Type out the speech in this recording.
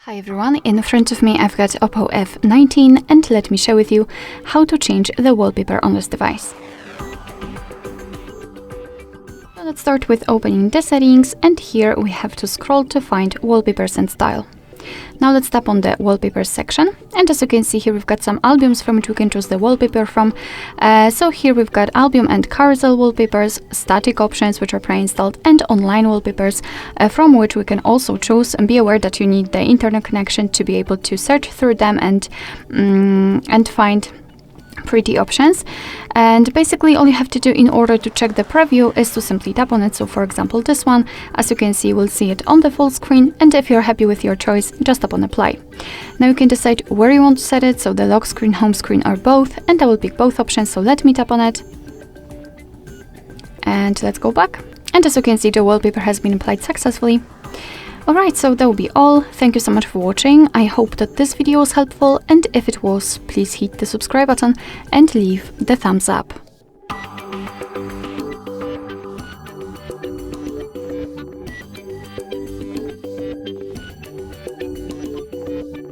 Hi everyone, in front of me I've got OPPO F19 and let me share with you how to change the wallpaper on this device. So let's start with opening the settings, and here we have to scroll to find wallpapers and style. Now let's tap on the wallpapers section, and as you can see here we've got some albums from which we can choose the wallpaper from. So here we've got album and carousel wallpapers, static options which are pre-installed, and online wallpapers from which we can also choose. And be aware that you need the internet connection to be able to search through them and find pretty options. And basically all you have to do in order to check the preview is to simply tap on it. So for example this one, as you can see, we'll see it on the full screen, and if you're happy with your choice, just tap on apply. Now you can decide where you want to set it, so the lock screen, home screen, or both, and I will pick both options. So let me tap on it and let's go back, and as you can see the wallpaper has been applied successfully. Alright, so that will be all. Thank you so much for watching. I hope that this video was helpful, and if it was, please hit the subscribe button and leave the thumbs up.